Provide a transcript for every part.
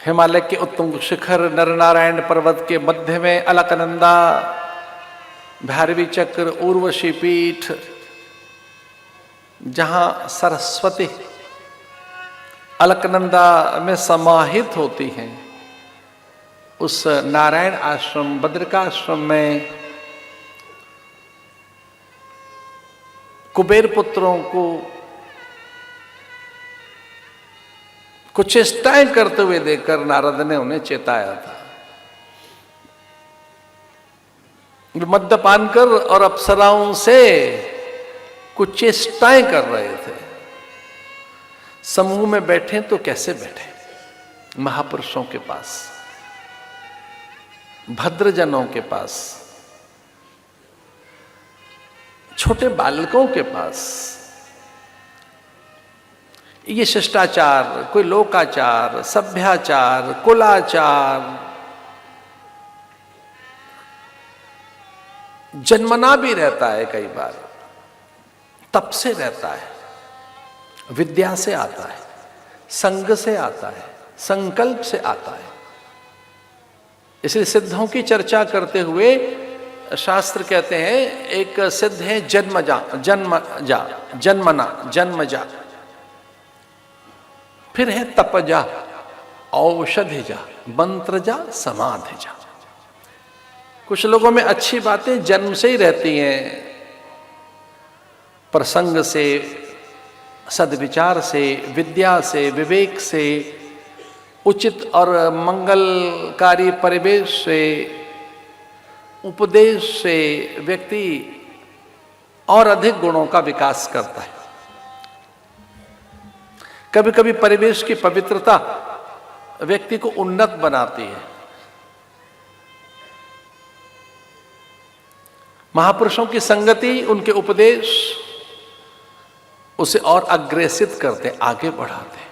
हिमालय के उत्तुंग शिखर नरनारायण पर्वत के मध्य में अलकनंदा, भैरवी चक्र, उर्वशी पीठ, जहां सरस्वती अलकनंदा में समाहित होती हैं, उस नारायण आश्रम बद्रिकाश्रम में कुबेर पुत्रों को कुछ चेष्टाएं करते हुए देखकर नारद ने उन्हें चेताया था। मद्यपान कर और अप्सराओं से कुछ चेष्टाएं कर रहे थे। समूह में बैठे तो कैसे बैठे? महापुरुषों के पास, भद्रजनों के पास, छोटे बालकों के पास ये शिष्टाचार, कोई लोकाचार, सभ्याचार, कुलाचार जन्मना भी रहता है, कई बार तप से रहता है, विद्या से आता है, संग से आता है, संकल्प से आता है। इसलिए सिद्धों की चर्चा करते हुए शास्त्र कहते हैं, एक सिद्ध है जन्मजा, फिर है तपजा, औषधिजा, मंत्रजा, समाधिजा। कुछ लोगों में अच्छी बातें जन्म से ही रहती हैं, प्रसंग से, सद्विचार से, विद्या से, विवेक से, उचित और मंगलकारी परिवेश से, उपदेश से व्यक्ति और अधिक गुणों का विकास करता है। कभी कभी परिवेश की पवित्रता व्यक्ति को उन्नत बनाती है। महापुरुषों की संगति, उनके उपदेश उसे और अग्रेसित करते, आगे बढ़ाते।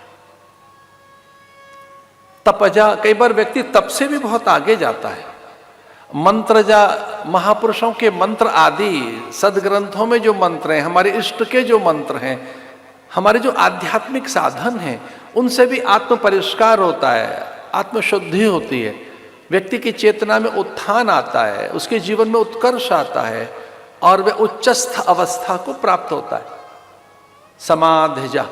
तपजा, कई बार व्यक्ति तप से भी बहुत आगे जाता है। मंत्रजा, महापुरुषों के मंत्र आदि, सदग्रंथों में जो मंत्र हैं, हमारे इष्ट के जो मंत्र हैं, हमारे जो आध्यात्मिक साधन हैं, उनसे भी आत्म परिष्कार होता है, आत्मशुद्धि होती है, व्यक्ति की चेतना में उत्थान आता है, उसके जीवन में उत्कर्ष आता है और वह उच्चस्थ अवस्था को प्राप्त होता है। समाधिजा,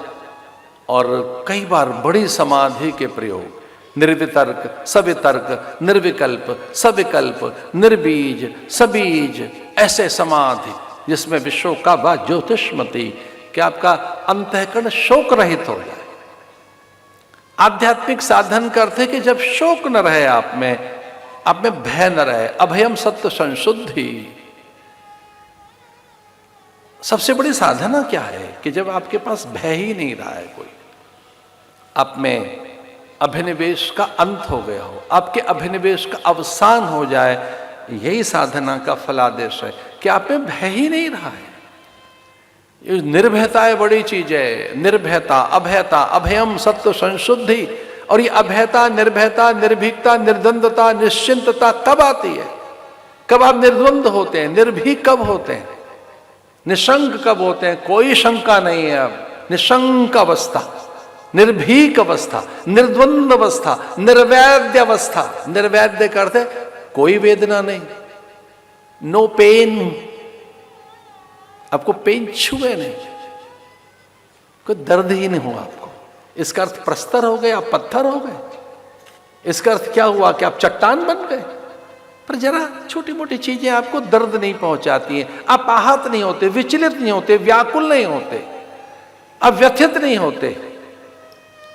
और कई बार बड़ी समाधि के प्रयोग, निर्वितर्क, सवितर्क, निर्विकल्प, सविकल्प, निर्बीज, सबीज, ऐसे समाधि जिसमें विश्व का व ज्योतिषमती, कि आपका अंतःकरण शोक रहित हो जाए। आध्यात्मिक साधन करते कि जब शोक न रहे आप में भय न रहे, अभयम सत्य संशुद्धि। सबसे बड़ी साधना क्या है कि जब आपके पास भय ही नहीं रहा है, कोई आप में अभिनिवेश का अंत हो गया हो, आपके अभिनिवेश का अवसान हो जाए, यही साधना का फलादेश है कि आप में भय ही नहीं रहा है। ये निर्भयता है, बड़ी चीज है। निर्भयता, अभयता, अभयम सत्व संशुद्धि। और ये अभयता, निर्भयता, निर्भीकता, निर्द्वंद्वता, निश्चिंतता कब आती है? कब आप निर्द्वंद होते हैं, निर्भीक कब होते हैं, निशंक कब होते हैं? कोई शंका नहीं है अब। निशंक अवस्था, निर्भीक अवस्था, निर्द्वंद अवस्था, निर्वैद्य अवस्था। निर्वैद्य करते कोई वेदना नहीं, नो पेन, आपको पेन छुए नहीं, कोई दर्द ही नहीं हुआ आपको। इसका अर्थ प्रस्तर हो गए, आप पत्थर हो गए? इसका अर्थ क्या हुआ कि आप चट्टान बन गए? पर जरा छोटी मोटी चीजें आपको दर्द नहीं पहुंचाती हैं, आप आहत नहीं होते, विचलित नहीं होते, व्याकुल नहीं होते, आप व्यथित नहीं होते।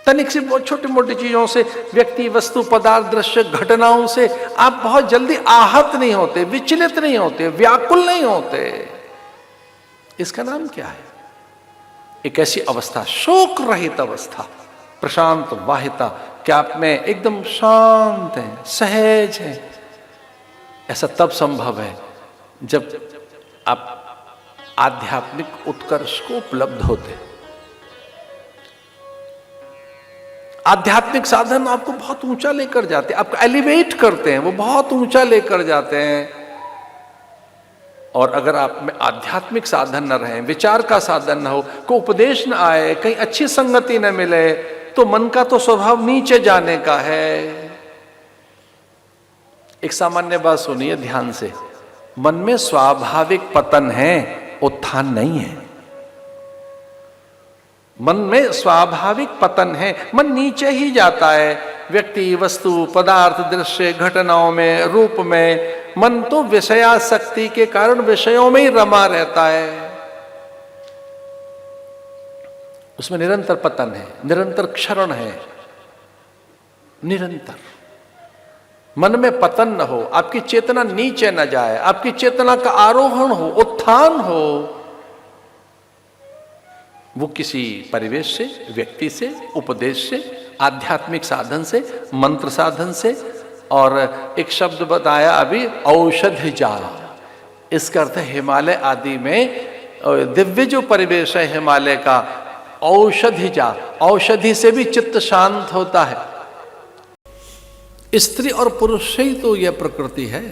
तनिक सी बहुत छोटी मोटी चीजों से, व्यक्ति, वस्तु, पदार्थ, दृश्य, घटनाओं से आप बहुत जल्दी आहत नहीं होते, विचलित नहीं होते, व्याकुल नहीं होते। इसका नाम क्या है? एक ऐसी अवस्था, शोक रहित अवस्था, प्रशांत वाहिता, क्या आप में एकदम शांत है, सहज है। ऐसा तब संभव है जब आप आध्यात्मिक उत्कर्ष को उपलब्ध होते। आध्यात्मिक साधन आपको बहुत ऊंचा लेकर जाते हैं, आपको एलिवेट करते हैं, वो बहुत ऊंचा लेकर जाते हैं। और अगर आप में आध्यात्मिक साधन न रहे, विचार का साधन न हो, कोई उपदेश न आए, कहीं अच्छी संगति न मिले, तो मन का तो स्वभाव नीचे जाने का है। एक सामान्य बात सुनिए ध्यान से, मन में स्वाभाविक पतन है, उत्थान नहीं है। मन में स्वाभाविक पतन है, मन नीचे ही जाता है। व्यक्ति, वस्तु, पदार्थ, दृश्य, घटनाओं में, रूप में मन तो विषयासक्ति के कारण विषयों में ही रमा रहता है। उसमें निरंतर पतन है, निरंतर क्षरण है, निरंतर। मन में पतन न हो, आपकी चेतना नीचे न जाए, आपकी चेतना का आरोहण हो, उत्थान हो। वो किसी परिवेश से, व्यक्ति से, उपदेश से, आध्यात्मिक साधन से, मंत्र साधन से। और एक शब्द बताया अभी, औषधिजा। इसका अर्थ है हिमालय आदि में दिव्य जो परिवेश है हिमालय का, औषधिजा, औषधि से भी चित्त शांत होता है। स्त्री और पुरुष से ही तो यह प्रकृति है।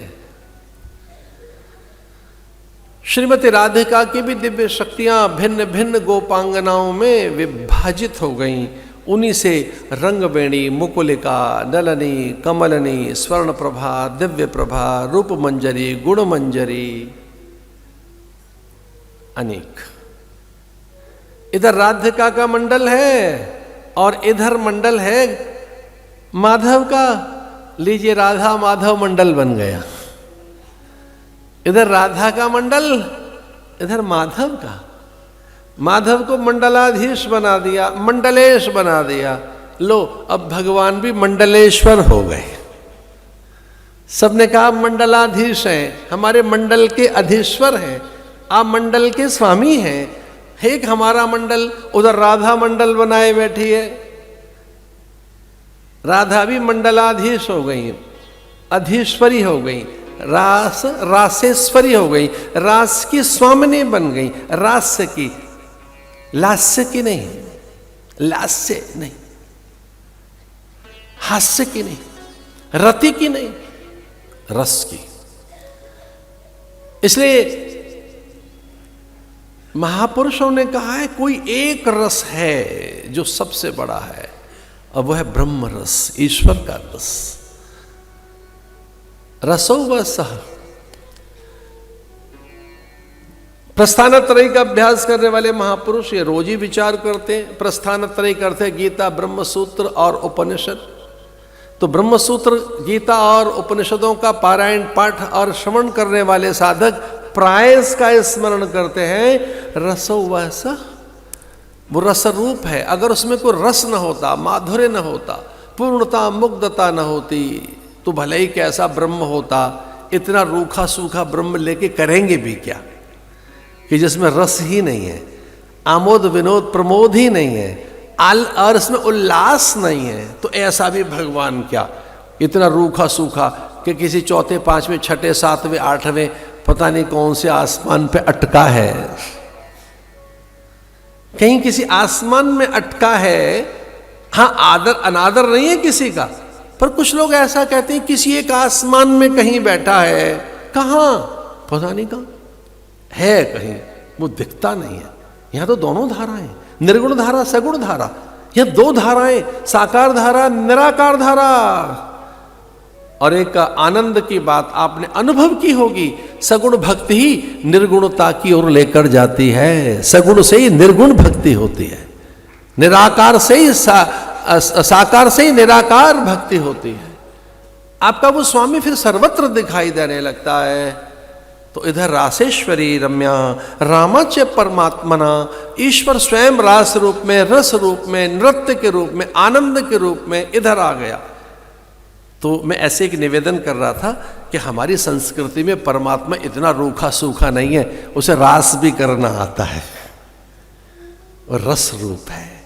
श्रीमती राधिका की भी दिव्य शक्तियां भिन्न भिन्न गोपांगनाओं में विभाजित हो गईं। उन्हीं से रंगवेणी, मुकुलिका, नलनी, कमलनी, स्वर्ण प्रभा, दिव्य प्रभा, रूप मंजरी, गुण मंजरी, अनेक। इधर राधिका का मंडल है और इधर मंडल है माधव का। लीजिए, राधा माधव मंडल बन गया। इधर राधा का मंडल, इधर माधव का। माधव को मंडलाधीश बना दिया, मंडलेश बना दिया। लो, अब भगवान भी मंडलेश्वर हो गए। सबने कहा मंडलाधीश हैं, हमारे मंडल के अधीश्वर हैं, आप मंडल के स्वामी हैं। एक हमारा मंडल, उधर राधा मंडल बनाए बैठी है। राधा भी मंडलाधीश हो गई, अधीश्वरी हो गई, रासेश्वरी हो गई, रास की स्वामिनी बन गई। रास्य की, लास्य की नहीं, लास्य नहीं, हास्य की नहीं, रति की नहीं, रस की। इसलिए महापुरुषों ने कहा है कोई एक रस है जो सबसे बड़ा है, और वह है ब्रह्म रस, ईश्वर का रस। रसो व सह। प्रस्थानत्रयी का अभ्यास करने वाले महापुरुष ये रोज ही विचार करते हैं। प्रस्थानत्रयी करते हैं गीता, ब्रह्म सूत्र और उपनिषद। तो ब्रह्म सूत्र, गीता और उपनिषदों का पारायण, पाठ और श्रवण करने वाले साधक प्रायस का स्मरण करते हैं। रसो व सह, वो रस रूप है। अगर उसमें कोई रस न होता, माधुर्य न होता, पूर्णता, मुग्धता न होती, तो भले ही कैसा ब्रह्म होता। इतना रूखा सूखा ब्रह्म लेके करेंगे भी क्या, कि जिसमें रस ही नहीं है, आमोद विनोद प्रमोद ही नहीं है, और इसमें उल्लास नहीं है, तो ऐसा भी भगवान क्या। इतना रूखा सूखा कि किसी चौथे, पांचवें, छठे, सातवें, आठवें पता नहीं कौन से आसमान पे अटका है, कहीं किसी आसमान में अटका है। हाँ, आदर अनादर नहीं है किसी का, पर कुछ लोग ऐसा कहते हैं किसी एक आसमान में कहीं बैठा है। कहाँ, पता नहीं कहाँ है, कहीं वो दिखता नहीं है। यहां तो दोनों धाराएं, निर्गुण धारा, सगुण धारा। यह दो धाराएं, साकार धारा, निराकार धारा। और एक आनंद की बात आपने अनुभव की होगी, सगुण भक्ति ही निर्गुणता की ओर लेकर जाती है। सगुण से ही निर्गुण भक्ति होती है, निराकार से ही साकार से ही निराकार भक्ति होती है। आपका वो स्वामी फिर सर्वत्र दिखाई देने लगता है। तो इधर रासेश्वरी रम्या, रामाच परमात्मना, ईश्वर स्वयं रास रूप में, रस रूप में, नृत्य के रूप में, आनंद के रूप में इधर आ गया। तो मैं ऐसे एक निवेदन कर रहा था कि हमारी संस्कृति में परमात्मा इतना रूखा सूखा नहीं है, उसे रास भी करना आता है, और रस रूप है।